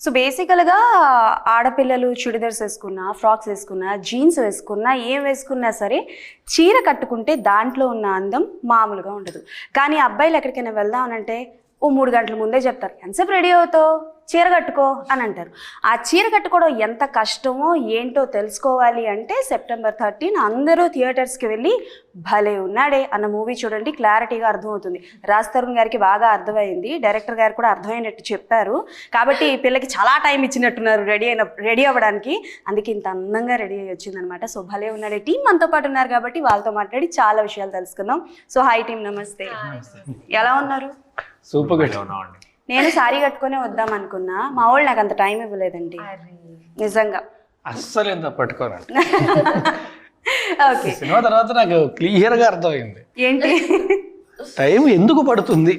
So బేసికల్గా ఆడపిల్లలు చుడిదార్స్ వేసుకున్నా, ఫ్రాక్స్ వేసుకున్నా, జీన్స్ వేసుకున్నా, ఏం వేసుకున్నా సరే చీర కట్టుకుంటే దాంట్లో ఉన్న అందం మామూలుగా ఉండదు. కానీ అబ్బాయిలు ఎక్కడికైనా వెళ్దామనంటే ఓ 3 గంటల ముందే చెప్తారు, ఎంతసేపు రెడీ అవుతావు, చీర కట్టుకో అని అంటారు. ఆ చీర కట్టుకోవడం ఎంత కష్టమో ఏంటో తెలుసుకోవాలి అంటే సెప్టెంబర్ 13 అందరూ థియేటర్స్కి వెళ్ళి భలే ఉన్నాడే అన్న మూవీ చూడండి, క్లారిటీగా అర్థమవుతుంది. రాజ్ తరుణ్ గారికి బాగా అర్థమైంది, డైరెక్టర్ గారు కూడా అర్థమైనట్టు చెప్పారు. కాబట్టి ఈ పిల్లకి చాలా టైం ఇచ్చినట్టున్నారు రెడీ అవ్వడానికి, అందుకే ఇంత అందంగా రెడీ అయ్యి వచ్చిందనమాట. సో భలే ఉన్నాడే టీం మనతో పాటు ఉన్నారు కాబట్టి వాళ్ళతో మాట్లాడి చాలా విషయాలు తెలుసుకుందాం. సో హాయ్ టీం, నమస్తే, ఎలా ఉన్నారు? సూపర్ గా ఉన్నామండి. నేను సారీ కట్టుకునే వద్దాం అనుకున్నా, మా వాళ్ళు నాకు అంత టైం ఇవ్వలేదండి నిజంగా. అస్సలు ఎంత పట్టుకోరండి. ఓకే, సినిమా తర్వాత నాకు క్లియర్ గా అర్థమైంది ఏంటి టైం ఎందుకు పడుతుంది.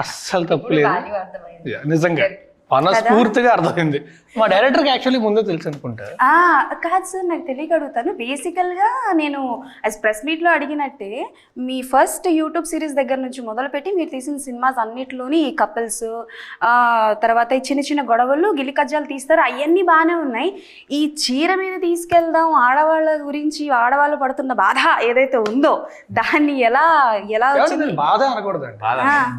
అస్సలు తప్పులేదు, నిజంగా మనస్ఫూర్తిగా అర్థమైంది. మా డైరెక్టర్కి యాక్చువల్లీ ముందే తెలుసు అనుకుంటా. కాదు సార్, నాకు తెలియక అడుగుతాను. బేసికల్గా నేను యాజ్ ప్రెస్ మీట్లో అడిగినట్టే మీ ఫస్ట్ యూట్యూబ్ సిరీస్ దగ్గర నుంచి మొదలుపెట్టి మీరు తీసిన సినిమాస్ అన్నిటిలోని ఈ కపుల్స్, తర్వాత ఈ చిన్న చిన్న గొడవలు, గిలికజ్జాలు తీస్తారు, అవన్నీ బాగానే ఉన్నాయి. ఈ చీర మీద తీసుకెళ్దాం, ఆడవాళ్ళ గురించి, ఆడవాళ్ళు పడుతున్న బాధ ఏదైతే ఉందో దాన్ని ఎలా వచ్చింది? బాధ అనకూడదండి,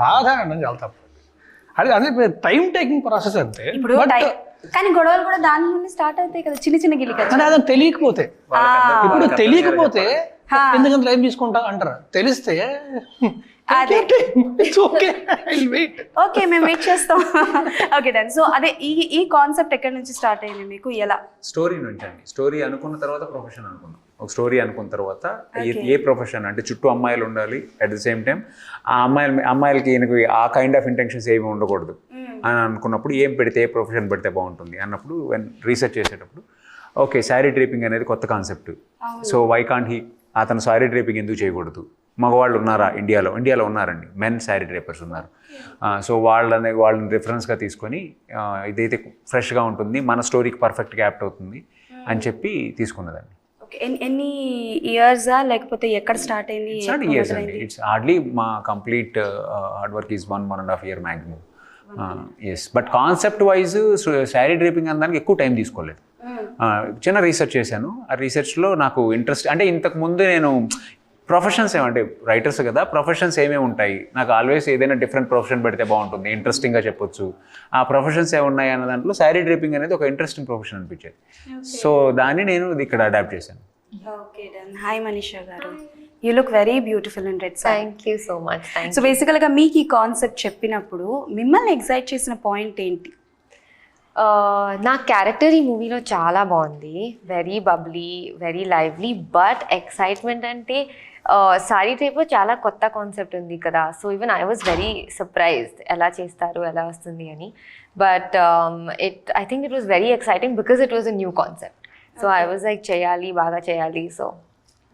బాధ అనడం చాలా తప్పు. అదే టైం టేకింగ్ ప్రాసెస్ అంతే. ఇప్పుడు కానీ గొడవలు కూడా దాని నుండి స్టార్ట్ అవుతాయి కదా, చిన్న చిన్న గిలికజ్జాలు. అదే తెలియకపోతే, ఇప్పుడు తెలియకపోతే ఎందుకంత టైం తీసుకుంటా అంటారు, తెలిస్తే ఓకే మేము వెయిట్ చేస్తాం. Okay done. సో అదే ఈ కాన్సెప్ట్ ఎక్కడి నుంచి స్టార్ట్ అయింది మీకు, ఎలా? స్టోరీ నుంచి అండి. స్టోరీ అనుకున్న తర్వాత ప్రొఫెషన్ అనుకున్నాం. ఒక స్టోరీ అనుకున్న తర్వాత ఏ ప్రొఫెషన్ అంటే చుట్టూ అమ్మాయిలు ఉండాలి, అట్ ది సేమ్ టైం ఆ అమ్మాయిలకి ఈయనకు ఆ కైండ్ ఆఫ్ ఇంటెన్షన్స్ ఏమి ఉండకూడదు అని అనుకున్నప్పుడు ఏం పెడితే, ఏ ప్రొఫెషన్ పెడితే బాగుంటుంది అన్నప్పుడు రీసెర్చ్ చేసేటప్పుడు ఓకే శారీ డ్రేపింగ్ అనేది కొత్త concept. So why can't he, అతను శారీ డ్రేపింగ్ ఎందుకు చేయకూడదు? మగవాళ్ళు ఉన్నారా ఇండియాలో ఉన్నారండి, మెన్ శారీ డ్రేపర్స్ ఉన్నారు. సో వాళ్ళని రిఫరెన్స్గా తీసుకొని ఇదైతే ఫ్రెష్గా ఉంటుంది, మన స్టోరీకి పర్ఫెక్ట్గా యాప్ట్ అవుతుంది అని చెప్పి తీసుకున్నదండి. ఎన్ని ఇయర్సా లేకపోతే ఎక్కడ స్టార్ట్ అయింది? ఇయర్స్ అండి. ఇట్స్ హార్డ్లీ మా complete hard work is 1.5 year maximum. Yes, but concept wise sari draping అనడానికి ఎక్కువ టైం తీసుకోలేదు. చిన్న రీసెర్చ్ చేశాను. ఆ రీసెర్చ్లో నాకు ఇంట్రెస్ట్ అంటే ఇంతకు ముందు నేను ప్రొఫెషన్స్ ఏమంటే రైటర్స్ కదా, ప్రొఫెషన్స్ ఏమేమి ఉంటాయి, నాకు ఆల్వేస్ ఏదైనా డిఫరెంట్ ప్రొఫెషన్ పెడితే బాగుంటుంది, ఇంట్రెస్టింగ్గా చెప్పొచ్చు. ఆ ప్రొఫెషన్స్ ఏమున్నాయి అన్న దాంట్లో శారీ డ్రేపింగ్ అనేది ఒక ఇంట్రెస్టింగ్ ప్రొఫెషన్ అనిపించేది. సో దాన్ని నేను ఇక్కడ అడాప్ట్ చేశాను. Okay done. హాయ్ మనీషా గారు, you look very beautiful in red. Thank you so much. So బేసికల్గా మీకు ఈ కాన్సెప్ట్ చెప్పినప్పుడు మిమ్మల్ని ఎగ్జైట్ చేసిన పాయింట్ ఏంటి? నా క్యారెక్టర్ ఈ మూవీలో చాలా బాగుంది, very bubbly, very lively. But excitement అంటే సారీ టైప్ చాలా కొత్త కాన్సెప్ట్ ఉంది కదా. So even I was very surprised ఎలా చేస్తారు, ఎలా వస్తుంది అని. But I think it was very exciting because it was a new concept. So I was like చేయాలి, బాగా చేయాలి. So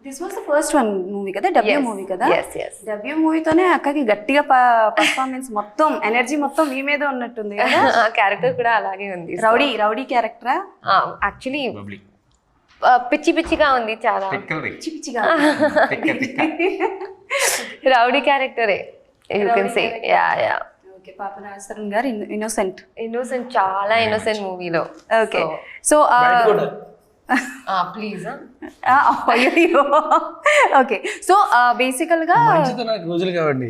this was the first one movie కదా, డబ్ల్యూ మూవీ కదా. డబ్ల్యూ మూవీతోనే అక్కకి గట్టిగా పర్ఫార్మెన్స్ మొత్తం, ఎనర్జీ మొత్తం మీ మీద ఉన్నట్టుంది కదా. క్యారెక్టర్ కూడా అలాగే ఉంది. రౌడీ క్యారెక్టరా? యాక్చువల్లీ పిచ్చి పిచ్చిగా ఉంది, చాలా పిచ్చి పిచ్చిగా. రౌడీ క్యారెక్టరే you can say. Yeah. Okay, పాప రాజ్ తరుణ్ గారు ఇన్నోసెంట్, చాలా ఇన్నోసెంట్ మూవీలో. Okay, so please. Okay, so బేసికల్గా రోజులు కావండి,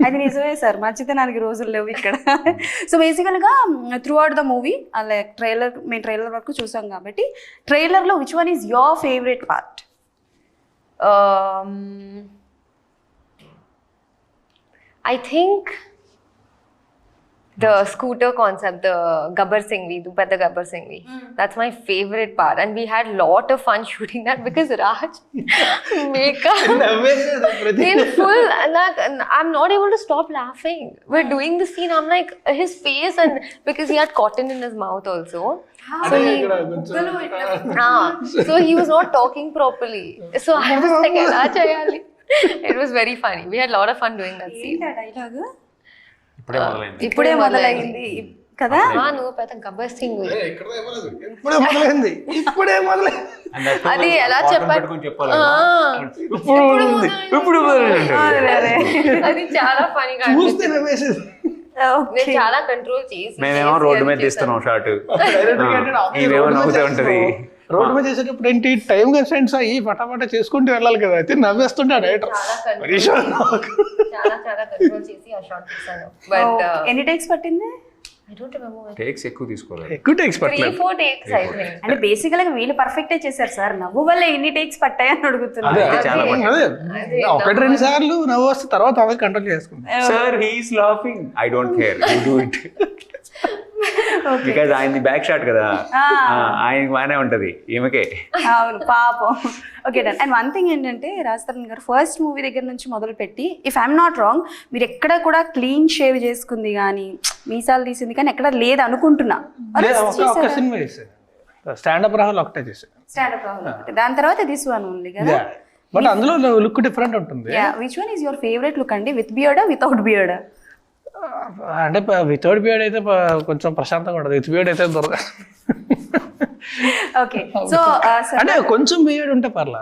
అది నిజమే సార్, మంచితనానికి రోజులు లేవు ఇక్కడ. సో బేసికల్గా through out the movie like మేము ట్రైలర్ వరకు చూసాం కాబట్టి ట్రైలర్లో which one is your favourite part? I think the scooter concept, the Gabbar Singhvi, Dupetta Gabbar Singhvi. That's my favorite part, and we had lot of fun shooting that because Raj makeup in full. I'm not able to stop laughing. We're doing the scene. I'm like his face, and because he had cotton in his mouth also. So he was not talking properly. So I was like, "Ela chayali." It was very funny. We had a lot of fun doing that scene. Dialogue ఇప్పుడే మొదలైంది కదా. నువ్వు పెద్ద గబ్బర్ సింగ్. ఇప్పుడే మొదలైంది. అది ఎలా చెప్పాలి, అది చాలా ఫనీగా. నేను చాలా కంట్రోల్ చేసి మేమేమో రోడ్డు మీద తీస్తున్నాం షార్ట్, ఇవేమో నవ్వుతూ ఉంటది. రోడ్డు మీద చేసేటప్పుడు ఏంటి టైం కన్స్టెంట్స్ అయ్యి పటాపట చేసుకుంటూ వెళ్ళాలి కదా, అయితే నవ్వేస్తుంటాడు డైరెక్టర్. చాలా చాలా కంట్రోల్ చేసి ఆ షార్ట్ తీసాను. బట్ ఎన్ని టేక్స్ పట్టింది? I don't remember. టేక్స్ ఎక్కువ తీసుకోలేదు. ఎక్కువ టేక్స్ 3-4 takes I think. అంటే బేసికల్ గా వీళ్ళు పర్ఫెక్టే చేశారు సార్, నవ్వు వల్ల ఎన్ని టేక్స్ పట్టాయని అడుగుతున్నారు. అదే 1-2 సార్లు నవ్వు వస్తే తర్వాత అవి కంట్రోల్ చేసుకుంటాం. Sir he's laughing, I don't care, you do it. Because ఆయన బ్యాక్ షాట్ కదా, ఆయనకి బాగానే ఉంటది, ఈమెకే. అవును పాపం. Okay done. And one thing ఏంటంటే రాజ్ తరుణ్ గారు ఫస్ట్ మూవీ దగ్గర నుంచి మొదలు పెట్టి, ఇఫ్ ఐఎమ్ నాట్ రాంగ్, మీరు ఎక్కడ కూడా క్లీన్ షేవ్ చేసుకుంది కానీ మీసాలు తీసింది కానీ ఎక్కడ లేదు అనుకుంటున్నా. ఒక సినిమా చేశాను, స్టాండప్ రాహుల్ ఒకటే చేశాను. స్టాండప్ రాహుల్, దాని తర్వాత దిస్ వన్ ఓన్లీ కదా. బట్ అందులో లుక్ డిఫరెంట్ ఉంటుంది. Which one is your favourite look అండి, విత్ బియర్డా వితౌట్ బియర్డా? అంటే వితౌట్ బియర్డ్ అయితే కొంచెం ప్రశాంతంగా ఉంటుంది, విత్ బియర్డ్ అయితే దొరక. ఓకే సో అంటే కొంచెం బియర్డ్ ఉంటే పర్లా,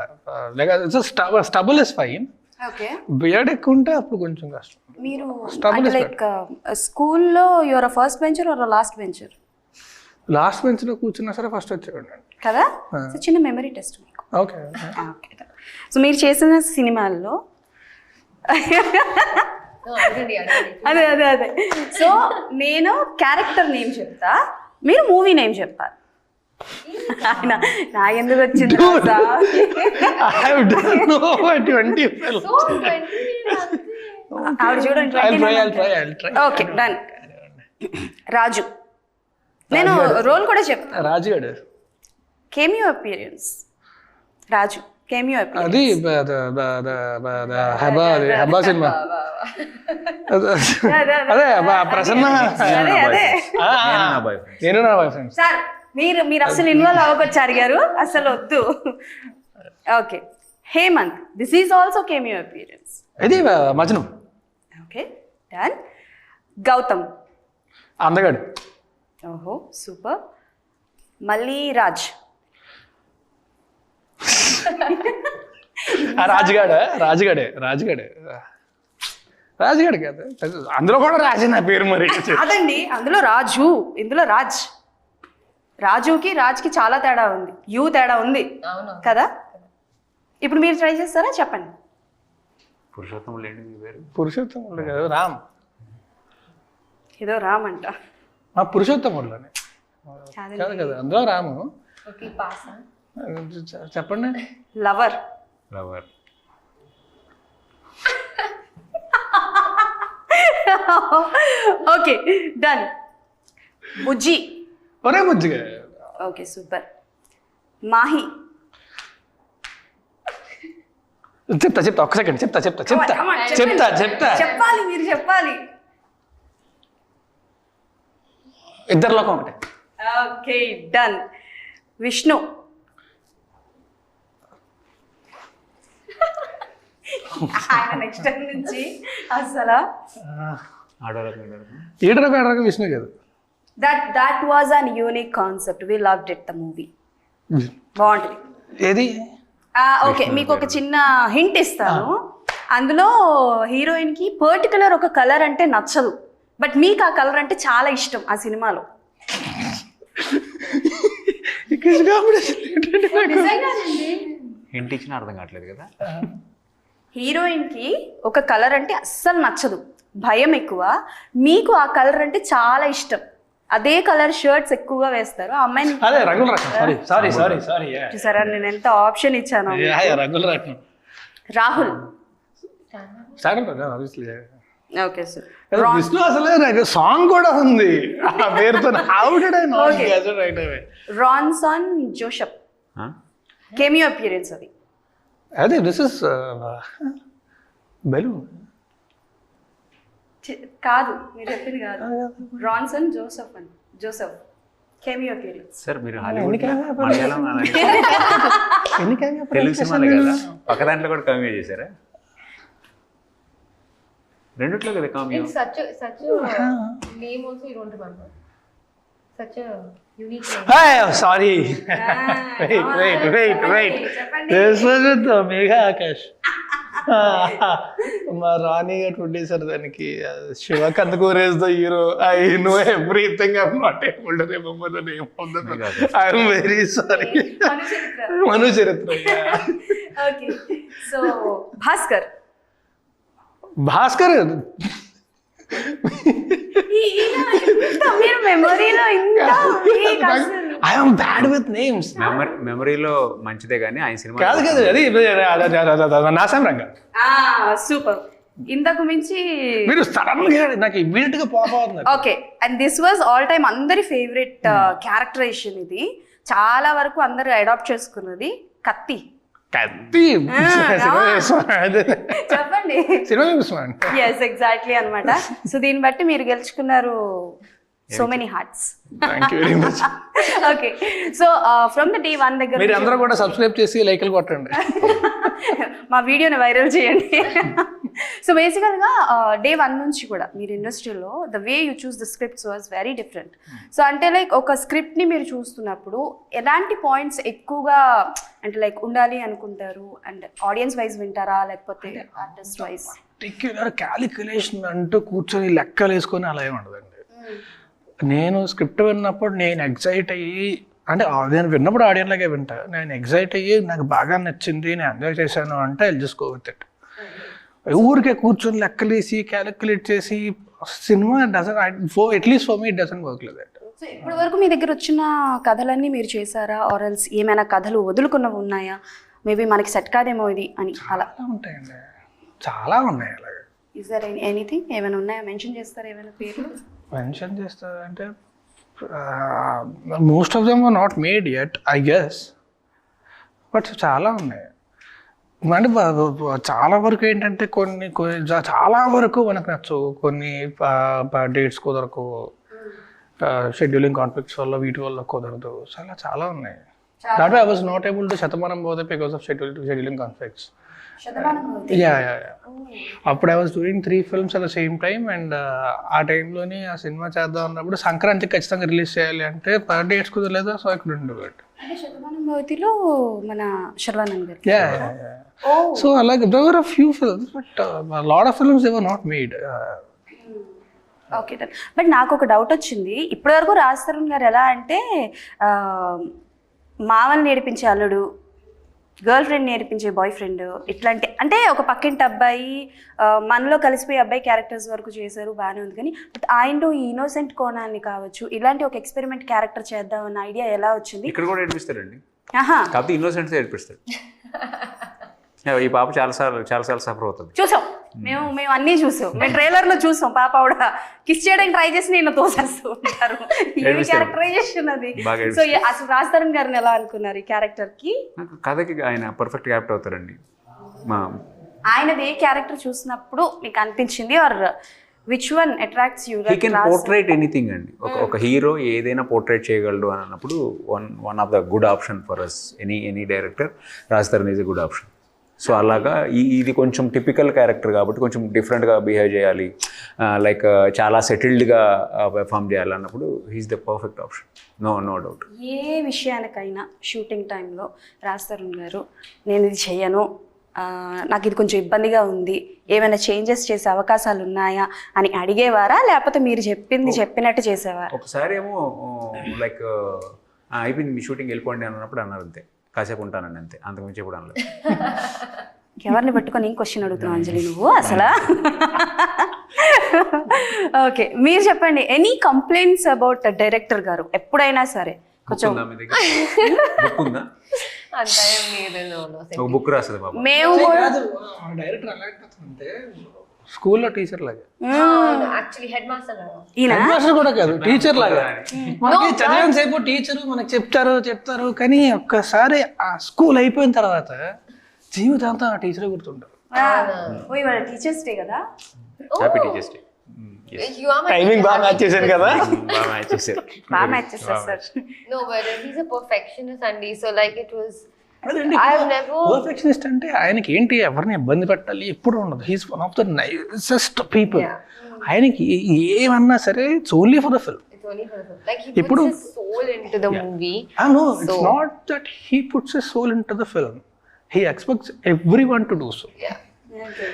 stubble is fine. Okay beard ఎక్కువ ఉంటే అప్పుడు కొంచెం కష్టం. మీరు లైక్ స్కూల్లో your first bencher or last bencher? Last bench లో కూర్చున్నా సరే ఫస్ట్ వచ్చేవాడు కదా. సో చిన్న మెమరీ టెస్ట్ మీకు. ఓకే. సో మీరు చేసిన సినిమాల్లో అదే అదే అదే సో నేను క్యారెక్టర్ నేమ్ చెప్తా, మీరు మూవీ నేమ్ చెప్తారు. ఆయన నాకెందుకు వచ్చింది ఆవిడ చూడండి. Okay done. రాజు, నేను రోల్ కూడా చెప్తాను. రాజు గారు కెమియో అపియరెన్స్. రాజు కెమియో అపియరెన్స్. అది హెబా సినిమా. అదే ప్రసన్న, నేను నా బాయ్ ఫ్రెండ్. సార్ మీరు అసలు ఇన్వాల్వ్ అవ్వకొచ్చారు గారు, అసలు వద్దు. Okay Hemanth, this is also cameo appearance. ఇది మజ్ను. Okay done. గౌతమ్, అందగాడు. ఓహో సూపర్. మళ్ళీ రాజ్. రాజుగాడే కదా, అందులో కూడా రాజే నా పేరు మరి. అదండి అందులో రాజు, ఇందులో రాజ్. రాజుకి రాజ్కి చాలా తేడా ఉంది, యూ తేడా ఉంది కదా. ఇప్పుడు మీరు ట్రై చేస్తారా చెప్పండి. పురుషోత్తముడు ఏంటి మీ పేరు? పురుషోత్తముడు కదా, రామ్. ఏదో రామ్ అంట. పురుషోత్తముడులోనే కాదు కదా, అందులో రాము. చెప్పండి. లవర్. Okay done. బుజ్జి. ఒరే బుజ్జిగా. Okay super. మాహి. చెప్తా ఒక సెకండ్ చెప్తా చెప్పాలి, మీరు చెప్పాలి. ఇద్దరిలో ఒకటే. Okay done. విష్ణు. ఆయన నెక్స్ట్ టైం నుంచి అసలు ఏడరకు విష్ణు కాదు. That was an unique concept, we loved it the movie. బాగుంటుంది. ఏది? ఓకే మీకు ఒక చిన్న హింట్ ఇస్తాను. అందులో హీరోయిన్ కి పర్టికులర్ ఒక కలర్ అంటే నచ్చదు, బట్ మీకు ఆ కలర్ అంటే చాలా ఇష్టం ఆ సినిమాలో. హింట్ ఇచ్చిన అర్థం కావట్లేదు కదా. హీరోయిన్ కి ఒక కలర్ అంటే అస్సలు నచ్చదు, భయం ఎక్కువ. మీకు ఆ కలర్ అంటే చాలా ఇష్టం, అదే కలర్ షర్ట్స్ ఎక్కువగా వేస్తారు ఆ అమ్మాయిని. చూసారా నేను ఎంత ఆప్షన్ ఇచ్చాను. రాహుల్. Okay sir. విష్ణు అసలు సాంగ్ కూడా ఉంది ఆ పేరుతో. రాన్సన్ జోసెఫ్ కెమియో అపియరెన్స్ అది. అదే దిస్ ఇస్ బెలూన్ కాదు, మీరు చెప్పింది కాదు. Ronson Joseph cameo appearance. Sir మీరు హాలీవుడ్ తెలుగు సినిమాలే కదా, పక్క దాంట్లో కూడా కామియో చేశారా? రెండిట్లో కదా cameo. Sorry wait this was with Megha Akash. మా రాణి గారు ప్రొడ్యూసర్ దానికి శివ కందుకూరేస్ the hero I know everything I am not able to remember the name of the I am very sorry Manu Charitra okay so Bhaskar మీరు మెమరీలో ఇంత I am bad with names. మెమరీలో మంచిదే కానీ ఆయన సినిమా కాదు అది నాశనం రంగా. సూపర్. ఇంతకు మించి మీరు సడన్ గా నాకు ఇమ్మీడియట్ గా పాప్ అవుతుంది. Okay, and this was all time అందరి ఫేవరెట్ క్యారెక్టరేషన్. ఇది చాలా వరకు అందరూ అడాప్ట్ చేసుకున్నది కత్తి. చెప్పండి. ఎస్ ఎగ్జాక్ట్లీ అన్నమాట. సో దీన్ని బట్టి మీరు గెలుచుకున్నారు so many hearts. Thank you very much. Okay, so from the day 1 దగ్గర మీరు అందరూ కూడా సబ్స్క్రైబ్ చేసి లైక్లు కొట్టండి, మా వీడియోని వైరల్ చేయండి. సో బేసికల్గా డే 1 నుంచి కూడా మీరు ఇండస్ట్రీలో the way you choose the scripts was very different. So అంటే లైక్ ఒక స్క్రిప్ట్ని మీరు చూస్తున్నప్పుడు ఎలాంటి పాయింట్స్ ఎక్కువగా అంటే లైక్ ఉండాలి అనుకుంటారు? అండ్ ఆడియన్స్ వైజ్ వింటారా లేకపోతే ఆర్టిస్ట్ వైజ్? పర్టిక్యులర్ క్యాలిక్యులేషన్ అంటూ కూర్చొని లెక్కలు వేసుకొని అలా ఏమి ఉండదండి. నేను స్క్రిప్ట్ విన్నప్పుడు నేను ఎగ్జైట్ అయ్యి, అంటే నేను విన్నప్పుడు ఆడియన్ లాగే వింటా, నేను ఎగ్జైట్ అయ్యి నాకు బాగా నచ్చింది నేను ఎంజాయ్ చేశాను అంటే I just go with it. ఊరికే కూర్చొని లెక్కలేసి క్యాలిక్యులేట్ చేసి cinema doesn't at least for me it doesn't work like that. So ఇప్పటి వరకు మీ దగ్గర వచ్చిన కథలన్నీ మీరు చేశారా? ఆర్ ఎల్స్ ఏమైనా కథలు వదులుకున్నవి ఉన్నాయా? మేబీ మనకి సెట్ కాదేమో ఇది అని అలా ఉంటాయండి, చాలా ఉన్నాయి అలాగే. ఇస్ దర్ ఎనీథింగ్ ఏమైనా ఉన్నాయా? మెన్షన్ చేస్తారా ఏమైనా పేర్లు? మెన్షన్ చేస్తారంటే most of them are not made yet I guess, but చాలా ఉన్నాయి. అంటే చాలా వరకు ఏంటంటే కొన్ని చాలా వరకు మనకు నచ్చవు, కొన్ని డేట్స్ కుదరకు, షెడ్యూలింగ్ కాన్ఫ్లిక్ట్స్ వల్ల వీటి వల్ల కుదరదు, చాలా ఉన్నాయి. That I was not able to Shatamanam పోతే బికాస్ ఆఫ్ షెడ్యూలింగ్ కాన్ఫ్లిక్ట్స్. అప్పుడు I was doing 3 films at the same time. And ఆ టైంలోని ఆ సినిమా చేద్దాం అన్నప్పుడు సంక్రాంతికి ఖచ్చితంగా రిలీజ్ చేయాలి అంటే డేట్స్ కుదరలేదు. So I couldn't do it. శతమానంలో మన శర్వానంద్ గారు. సో అలాగే there were a few films, but a lot of films they were not made. Okay, but నాకు ఒక డౌట్ వచ్చింది. ఇప్పటివరకు రాజ్ తరుణ్ గారు ఎలా అంటే మామని నేర్పించే అల్లుడు, గర్ల్ ఫ్రెండ్ నేర్పించే బాయ్ ఫ్రెండ్, ఇట్లాంటి అంటే ఒక పక్కింటి అబ్బాయి మనలో కలిసిపోయే అబ్బాయి క్యారెక్టర్స్ వరకు చేశారు, బాగానే ఉంది. కానీ బట్ ఆయనలో ఈ ఇన్నోసెంట్ కోణాన్ని కావచ్చు, ఇలాంటి ఒక ఎక్స్పెరిమెంట్ క్యారెక్టర్ చేద్దాం అన్న ఐడియా ఎలా వచ్చింది? ఇక్కడ కూడా ఏడిపిస్తారండి, కాకపోతే ఇన్నోసెంట్స్ ఏడిపిస్తారు. ఈ పాప చాలాసార్లు సఫర్ అవుతుంది. చూసాం మేము అన్నీ చూసాం, మేము ట్రైలర్లో చూసాం. పాప ఆవిడ కిస్ చేయడానికి ట్రై చేసి నేను తోసేస్తూ ఉంటారు. ఏమి క్యారెక్టరైజేషన్ అది. సో అసలు రాజ్ తరుణ్ గారిని ఎలా అనుకున్నారు ఈ క్యారెక్టర్ కి? కథకి ఆయన పర్ఫెక్ట్ యాప్ట్ అవుతారండి. ఆయనది ఏ క్యారెక్టర్ చూసినప్పుడు మీకు అనిపించింది, or which one attracts you? He can portray anything అండి. ఒక హీరో ఏదైనా పోర్ట్రేట్ చేయగలడు అని అన్నప్పుడు one of the good option for us any director Raj Tarun is a good option. So అలాగా ఇది కొంచెం టిపికల్ క్యారెక్టర్ కాబట్టి కొంచెం డిఫరెంట్గా బిహేవ్ చేయాలి, లైక్ చాలా సెటిల్డ్గా పెర్ఫామ్ చేయాలి అన్నప్పుడు he's the perfect option, no doubt. ఏ విషయానికైనా షూటింగ్ టైంలో రాజ్ తరుణ్ గారు నేను ఇది చెయ్యను, నాకు ఇది కొంచెం ఇబ్బందిగా ఉంది, ఏమైనా చేంజెస్ చేసే అవకాశాలు ఉన్నాయా అని అడిగేవారా, లేకపోతే మీరు చెప్పినట్టు చేసేవారా? ఒకసారి ఏమో లైక్ అయిపోయింది మీ షూటింగ్ వెళ్ళిపోండి అన్నప్పుడు అన్నారు, అంతే, కాసేపు ఉంటానండి అంతే, అంతకుమించి ఎప్పుడు అనలేదు. ఎవరిని పట్టుకొని ఏం క్వశ్చన్ అడుగుతున్నావు అంజలి నువ్వు అసలు? ఓకే, మీరు చెప్పండి. ఎనీ కంప్లైంట్స్ అబౌట్ డైరెక్టర్ గారు ఎప్పుడైనా సరే? కొంచెం బుక్ రాస్తుంది బాబు. మేము డైరెక్టర్ అలాంటి స్కూల్లో టీచర్ లాగా, హెడ్ మాస్టర్ కూడా కాదు, టీచర్ లాగా. మనకి చదివిన సేపు టీచర్ మనకు చెప్తారు కానీ ఒక్కసారి ఆ స్కూల్ అయిపోయిన తర్వాత జీవితాంతం ఆ టీచరే గుర్తుంటారు. టీచర్స్ డే కదా, హ్యాపీ టీచర్స్ డే. టైమింగ్ బాగా మ్యాచ్ చేశారు కదా, బాగా మ్యాచ్ చేశారు sir. No, but he's a perfectionist, Andy. So like it was. Perfectionist అంటే ఆయనకి ఏంటి, ఎవరిని ఇబ్బంది పెట్టాలి ఎప్పుడు ఉండదు. He's one of the nicest people. ఆయనకి ఏమన్నా సరే it's only for the film. Like he puts his soul into the movie. No, it's not that he puts his soul into the film. He expects everyone to do so.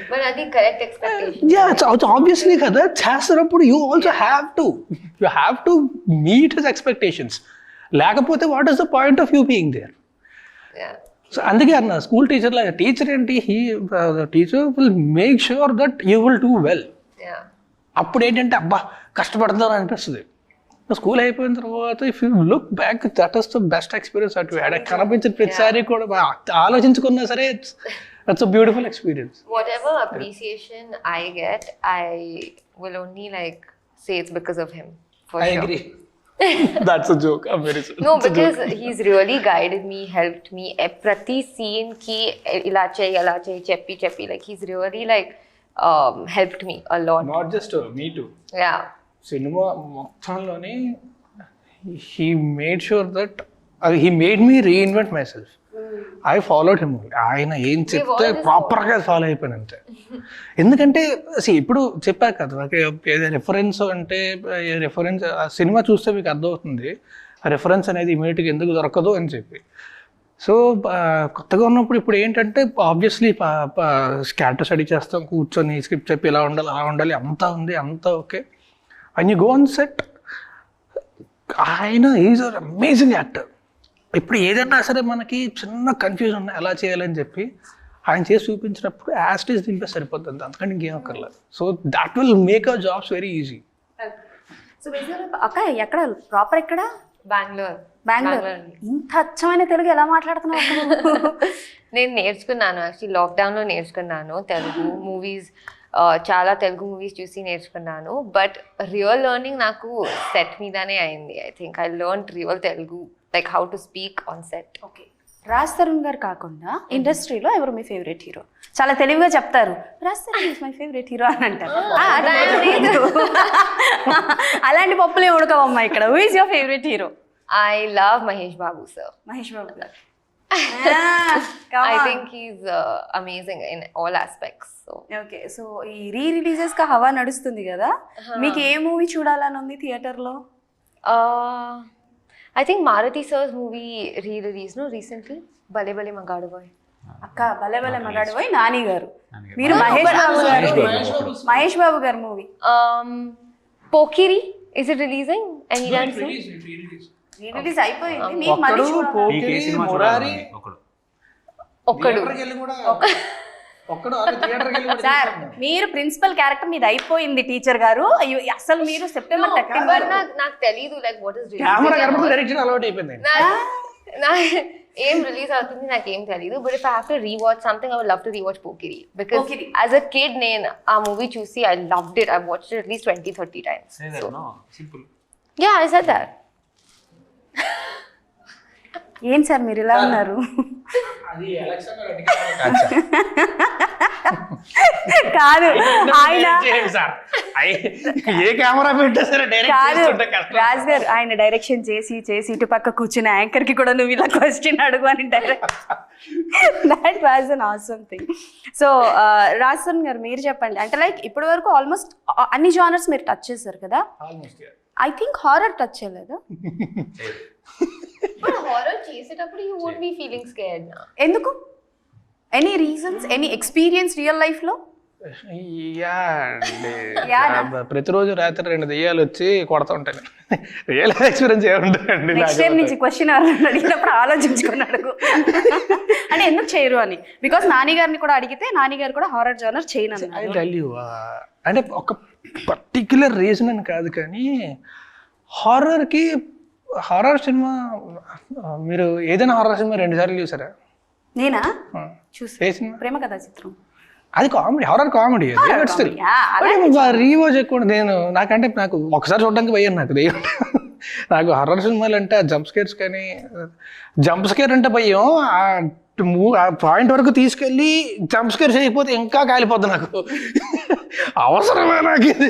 But అది correct expectation. Yeah, it's obviously కదా చేస్తున్నప్పుడు you also have to meet his expectations. లేకపోతే what is the point of you being there? Yeah. So అందుకే అన్న school teacher లాగా teacher ఏంటి teacher will make sure that you will do well. Yeah. అప్పుడు ఏంటంటే అబ్బా కష్టపడతాను అనిపిస్తుంది. స్కూల్ అయిపోయిన తర్వాత if you look back that is the best experience అటు హ్యాడ్. కనిపించిన ప్రతిసారి కూడా ఆలోచించుకున్నా సరే that's a beautiful experience. Whatever appreciation I get, I will only like say it's because of him. For I sure. agree. That's a joke. I'm very sorry. No, because he's really guided me, helped me. Prati scene ki ila chahi cheppi like he's really like helped me a lot. Not just me too. Yeah. సినిమా మొత్తంలోని he made sure that he made me reinvent myself. I followed him. ఆయన ఏం చెప్తే ప్రాపర్గా follow అయిపోయాను అంతే. ఎందుకంటే ఇప్పుడు చెప్పారు కదా నాకు రెఫరెన్స్ అంటే రెఫరెన్స్ సినిమా చూస్తే మీకు అర్థమవుతుంది ఆ రెఫరెన్స్ అనేది ఇమీడియట్గా ఎందుకు దొరకదు అని చెప్పి. సో కొత్తగా ఉన్నప్పుడు ఇప్పుడు ఏంటంటే ఆబ్వియస్లీ క్యారెక్టర్ స్టడీ చేస్తాం కూర్చొని స్క్రిప్ట్ చెప్పి ఇలా ఉండాలి అలా ఉండాలి అంతా ఉంది అంతా okay. And you go on set ఆయన ఈజ్ అన్ అమేజింగ్ యాక్టర్. ఇప్పుడు ఏదైనా సరే మనకి చిన్న కన్ఫ్యూజన్ ఉన్నాయి ఎలా చేయాలని చెప్పి ఆయన చేసి చూపించినప్పుడు యాస్టీస్ దింపే సరిపోతుంది అంతకంటే ఇంకేం అక్కర్లేదు. So that will make our jobs very easy. So అక్క ఎక్కడ ప్రాపర్ ఎక్కడ? బెంగళూరు. ఇంత అచ్చమైన తెలుగు ఎలా మాట్లాడుతున్నావు? నేను నేర్చుకున్నాను యాక్చువల్లీ లాక్డౌన్లో నేర్చుకున్నాను తెలుగు మూవీస్. చాలా తెలుగు మూవీస్ చూసి నేర్చుకున్నాను. బట్ రియల్ లెర్నింగ్ నాకు సెట్ మీదనే అయింది. I think I learn real Telugu like how to speak on set. Okay, Raj Tarun గారు కాకుండా ఇండస్ట్రీలో ఎవరు మీ ఫేవరెట్ హీరో? చాలా తెలివిగా చెప్తారు Raj Tarun is my favourite hero అని అంటారు. అలాంటి పప్పులే ఉడకవమ్మా ఇక్కడ. Who is your favourite hero? I love Mahesh Babu sir. Mahesh Babu గారు. I think he's amazing in all aspects. So okay, so ఈ రిలీజెస్ కా హవా నడుస్తుంది కదా, మీకు ఏ మూవీ చూడాలని ఉంది థియేటర్లో? I think Maruti sir's movie re-released recently. Bale Bale Magadu Boy. అక్క భలే భలే మగాడు పోయి నాని గారు. మీరు మహేష్ బాబు గారు, మహేష్ బాబు గారు movie Pokiri, is it releasing anytime soon? Release అయిపోయింది. మీకు మళ్ళీ సార్ మీరు ప్రిన్సిపల్ క్యారెక్టర్ మీది అయిపోయింది టీచర్ గారు. అసలు మీరు సెప్టెంబర్ 13 నాకు తెలీదు లైక్ వాట్ ఇస్ ఏం రిలీజ్ అవుతుంది నాకేం తెలీదు. But if I have to rewatch something I would love to rewatch Pokiri because as a kid నేను ఆ మూవీ చూసి I loved it. I watched it అట్లీస్ట్ 20-30 times. Yeah, I said that. ఏం sir మీరు ఇలా ఉన్నారు? కాదు ఆయన ఏ కెమెరా పెట్టా సరే కాదు రాజ్ గారు ఆయన డైరెక్షన్ చేసి చేసి ఇటు పక్క కూర్చున్న యాంకర్ కి కూడా నువ్వు ఇలా క్వశ్చన్ అడుగు అని direct that was an awesome thing. So Raj గారు మీరు చెప్పండి, అంటే లైక్ ఇప్పటి వరకు ఆల్మోస్ట్ అన్ని జానర్స్ మీరు టచ్ చేశారు కదా. ఐ థింక్ హారర్ టచ్ చేయలేదా? But horror చేసేటప్పుడు you won't be feeling scared na. ఎందుకు? Any reasons, any experience real life లో? ప్రతిరోజు రాత్రి 2 దెయ్యాలు వచ్చి కొడతా ఉంటాయి. రియల్ ఎక్స్పీరియన్స్ ఏముంటుందండి? నెక్స్ట్ టైం నుంచి క్వశ్చన్ అడిగినప్పుడు ఆలోచించుకుని అడుగు. అంటే ఎందుకు చేయరు అని. బికాస్ నాని గారిని కూడా అడిగితే నాని గారు కూడా హారర్ జానర్ చేయను. అంటే ఒక పర్టిక్యులర్ రీజన్ అని కాదు, కానీ హారర్ సినిమా మీరు ఏదైనా హారర్ సినిమా 2 సార్లు చూసారా? నేనా ఏ సినిమా? ప్రేమ కథా చిత్రం. అది కామెడీ, హారర్ కామెడీ. రీవాచ్ ఎక్కువ నాకు ఒకసారి చూడడానికి భయం. నాకు హారర్ సినిమాలు అంటే జంప్ స్కేర్స్, కానీ జంప్ స్కేర్ అంటే భయం. ఆ పాయింట్ వరకు తీసుకెళ్ళి జంప్ స్కేర్ చేయకపోతే ఇంకా కాలిపోద్ది నాకు. అవసరమే నాకు ఇది.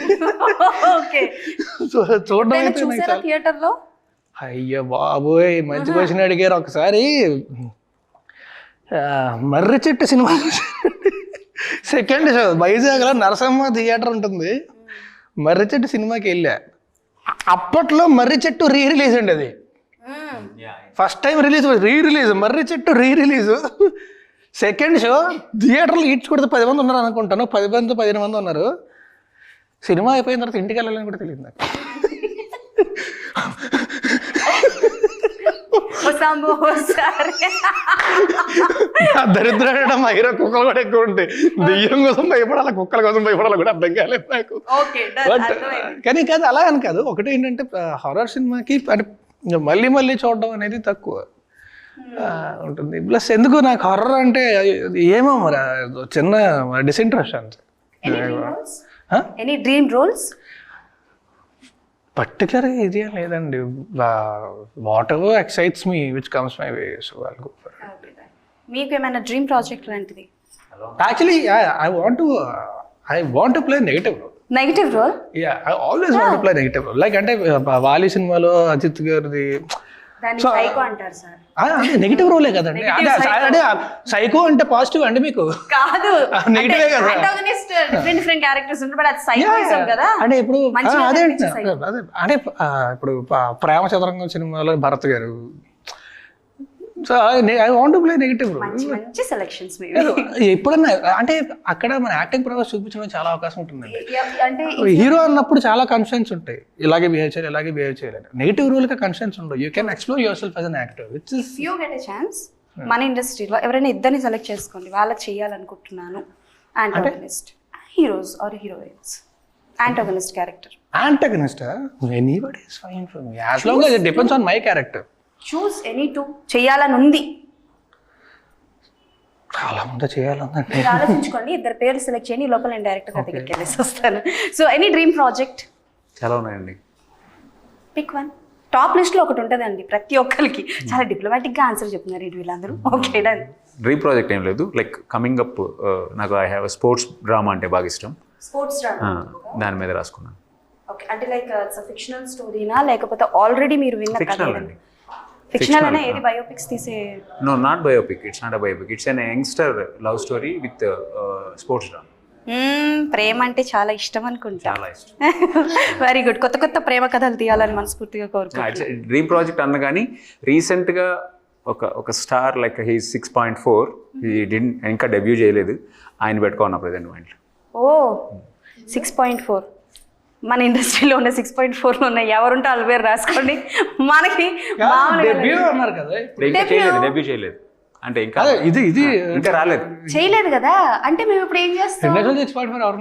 చూడడం థియేటర్లో. అయ్యో బాబోయ్, మంచి క్వశ్చన్ అడిగారు. ఒకసారి మర్రి చెట్టు సినిమా సెకండ్ షో వైజాగ్లో నరసింహ థియేటర్ ఉంటుంది. మర్రి చెట్టు సినిమాకి వెళ్ళా. అప్పట్లో మర్రి చెట్టు రిలీజ్ అండి. అది ఫస్ట్ టైం రిలీజ్ మర్రి చెట్టు రిలీజ్. సెకండ్ షో థియేటర్లో ఈడ్చి కొడితే 10 మంది ఉన్నారు అనుకుంటాను, 10 మంది 15 మంది ఉన్నారు. సినిమా అయిపోయిన తర్వాత ఇంటికి వెళ్ళాలని కూడా తెలియదు నాకు. దరిద్రం హీరో కుక్కలు కూడా ఎక్కువ ఉంటాయి. దెయ్యం కోసం భయపడాలి, కుక్కల కోసం భయపడాలి కూడా అర్థం కాలేదు నాకు. బట్ కానీ కాదు అలా అని కాదు. ఒకటి ఏంటంటే హారర్ సినిమాకి అంటే మళ్ళీ మళ్ళీ చూడడం అనేది తక్కువ ఉంటుంది. ప్లస్ ఎందుకు నాకు హారర్ అంటే ఏమో మరి చిన్న డిసింట్రెస్ట్ అంతే. Any dream roles? పర్టికులర్గా ఇది ఏం లేదండి. Whatever excites me which comes my way, so I'll go for it. మీకు ఏమైనా డ్రీమ్ ప్రాజెక్ట్ లాంటిది? Actually I want to play negative role. Negative role? Yeah, I always want to play negative role. Like అంటే వాలి సినిమాలో అజిత్ గారిది psycho అంటారు sir. అదే negative రోలే కదండి. అంటే సైకో అంటే పాజిటివ్ అండి మీకు కాదు, నెగిటివే కదా. అంటాగనిస్ట్ డిఫరెంట్ క్యారెక్టర్స్ ఉంటాయి, బట్ అది సైకోయిజం కదా. అంటే ఇప్పుడు అదే అదే అంటే ఇప్పుడు ప్రేమ చదరంగం సినిమాలో భరత్ గారు. So I want to play negative role. మంచి సెలక్షన్స్ మీరు. ఎప్పుడన్నా అంటే అక్కడ మన యాక్టింగ్ ప్రొఫెస్ చూపించడం చాలా అవకాశం ఉంటుందండి. అంటే హీరో అన్నప్పుడు చాలా కన్సర్న్స్ ఉంటాయి, ఇలాగే బిహేవ్ చేయాలి, ఇలాగే బిహేవ్ చేయాలి. నెగిటివ్ రోల్ కి కన్సర్న్స్ ఉండవు. You can explore yourself as an actor. If you get a chance మన ఇండస్ట్రీలో ఎవరైనా ఇద్దరిని సెలెక్ట్ చేసుకోండి, వాళ్ళకి చేయాలనుకుంటున్నాను antagonist, heroes or heroines, antagonist character. Antagonist anybody is fine for me as long as it depends on my character. Choose any two చేయాలని ఉంది. చాలా మంది చేయాలందండి. మీరు ఆలోచించుకోండి, ఇద్దరు పేర్లు సెలెక్ట్ చేయండి, లోపల నేను డైరెక్ట్గా దగ్గరికి వెళ్ళేసి వస్తాను. So any dream project? చాలా ఉన్నాయండి. Pick one. టాప్ లిస్ట్లో ఒకటి ఉంటుందండి ప్రతి ఒక్కరికి. చాలా డిప్లొమాటిక్గా ఆన్సర్ చెప్తున్నారు వీళ్ళందరూ. Okay done. డ్రీమ్ ప్రాజెక్ట్ ఏం లేదు. లైక్ కమింగ్ అప్ నాకు ఐ హ్యావ్ స్పోర్ట్స్ డ్రామా అంటే బాగా ఇష్టం. స్పోర్ట్స్ డ్రామా దాని మీద రాసుకున్నాను. ఓకే, అంటే లైక్ ఫిక్షనల్ స్టోరీనా లేకపోతే ఆల్రెడీ మీరు విన్న ఫిక్షనల్ అండి. ఫిక్షనల్ అనే ఏది బయోపిక్స్ తీసే? No, not biopic. It's not a biopic. It's an youngster love story with sports drama. ప్రేమ అంటే చాలా ఇష్టం అనుకుంటా. చాలా ఇష్టం. Very good. కొత్త కొత్త ప్రేమ కథలు తీయాలని మనస్ఫూర్తిగా కోరుకుంటున్నాను. డ్రీమ్ ప్రాజెక్ట్ అన్న కానీ రీసెంట్గా ఒక స్టార్ లైక్ హీ 6.4 ఇంకా డెబ్యూ చేయలేదు, ఆయన పెట్టుకున్నా ప్రజెంట్ మైండ్లో. ఓ 6.4 మన ఇండస్ట్రీలో ఉన్న 6.4లో ఉన్నాయి. ఎవరుంటే వాళ్ళ పేరు రాసుకోండి. మనకి డెబ్యూ అన్నారు కదా, డెబ్యూ చేయలేదు అంటే ఇంకా ఇది ఇంకా రాలేదు, చేయలేదు కదా. అంటే మేము ఇప్పుడు ఏం చేస్తాం?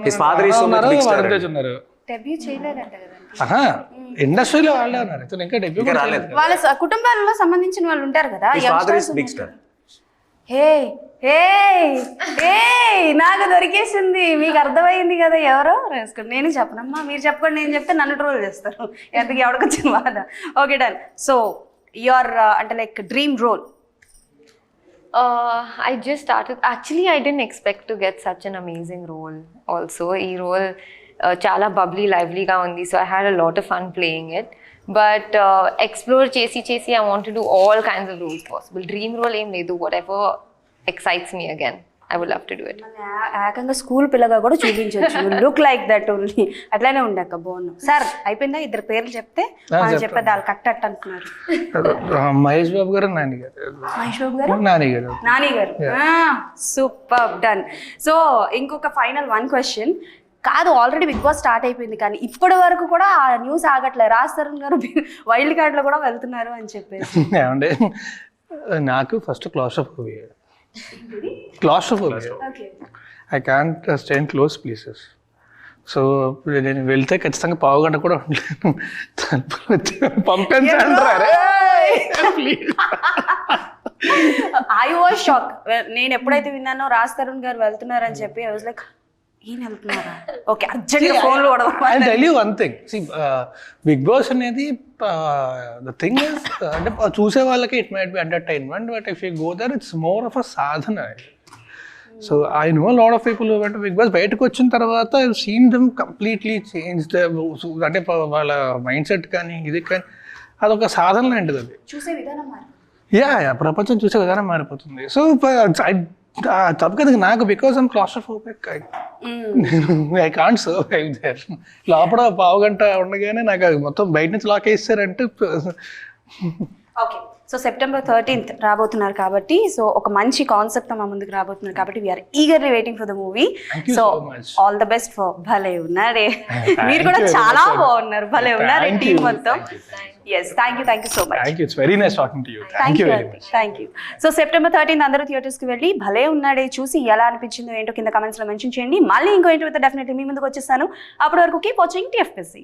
His father is so much big star. Debut చేయలేదంట కదా ఇండస్ట్రీలో వాళ్ళే ఉన్నారు, ఇంకా డెబ్యూ రాలేదు. వాళ్ళ కుటుంబాలలో సంబంధించిన వాళ్ళు ఉంటారు కదా. His father is big star. హే హే హే నాకు దొరికేసింది. మీకు అర్థమైంది కదా ఎవరో రాసుకోండి. నేను చెప్పనమ్మా, మీరు చెప్పండి. నేను చెప్తే నన్ను ట్రోల్ చేస్తారు. ఎందుకు ఎవడికొచ్చిన బాధ. Okay done. సో యువర్ అంటే like dream role? I just started. Actually, I didn't expect to get such an amazing role also. Ee role chala bubbly, lively ga undi. So I had a lot of fun playing it. But explore chesi, I want to do all kinds of roles possible. Dream role em ledu. Whatever excites me again, I would love to do it. ఏకంగా school పిల్లగా కూడా చూపించవచ్చు. Look like that only. అట్లానే ఉండక బాగున్నాం. Sir అయిపోయిందా? ఇద్దరు పేర్లు చెప్తే మనం చెప్పేది వాళ్ళు కట్టట్టు అంటున్నారు. మహేష్ బాబు గారు, నాని గారు. మహేష్ బాబు గారు, నాని గారు. Super done. సో ఇంకొక ఫైనల్ వన్ క్వశ్చన్. కాదు, ఆల్రెడీ బిగ్ బాస్ స్టార్ట్ అయిపోయింది కానీ ఇప్పటి వరకు కూడా ఆ న్యూస్ ఆగట్లేదు. రాజ్ తరుణ్ గారు వైల్డ్ కార్డ్ లో కూడా వెళ్తున్నారు అని చెప్పేసి. ఏమంటే నాకు first claustrophobia. I can't stay in close places. So నేను వెళ్తే ఖచ్చితంగా పావుగంట కూడా ఉండలేను. పంపించండి. I was shock. నేను ఎప్పుడైతే విన్నానో రాజ్ తరుణ్ గారు వెళ్తున్నారు అని చెప్పి, ఐ వాజ్ లైక్ ఈయన వెళ్తున్నారా? ఓకే, అర్జెంట్గా ఫోన్లో కూడా. I tell you one thing, Bigg Boss అనేది ద థింగ్ ఇస్ అంటే చూసే వాళ్ళకి it might be entertainment, but if you go there it's more of a సాధన. So I know lot of people అంటే బిగ్ బాస్ బయటకు వచ్చిన తర్వాత I seen them completely change. అంటే వాళ్ళ మైండ్ సెట్ కానీ ఇది కానీ అదొక సాధన లాంటిది. అది చూసే విధానం ప్రపంచం చూసే విధానం మారిపోతుంది. సో తప్పు కదా నాకు, because I'm claustrophobic. I can't survive there. లోపల పావుగంట ఉండగానే నాకు మొత్తం బయట నుంచి లాక్ వేస్తారంటే. ఓకే సో September 13th రాబోతున్నారు కాబట్టి, సో ఒక మంచి కాన్సెప్ట్ మా ముందుకు రాబోతున్నారు కాబట్టి we're eagerly waiting for the movie. Thank you so so much. All the best for భలే ఉన్నారే. మీరు కూడా you very చాలా much. బాగున్నారు, భలే ఉన్నారే Thank టీం you. మొత్తం. Yes, thank you so much. Thank you, it's very nice talking to you. Thank you very much. Thank you. So September 13th అందరూ థియేటర్స్కి వెళ్ళి భలే ఉన్నాడే చూసి ఎలా అనిపించిందో ఏంటో కింద కమెంట్స్లో మెన్షన్ చేయండి. మళ్ళీ ఇంకో ఇంటర్వ్యూతో డెఫినెట్లీ మీ ముందుకు వచ్చేస్తాను. అప్పటి వరకు కీప్ వాచింగ్ TFPC.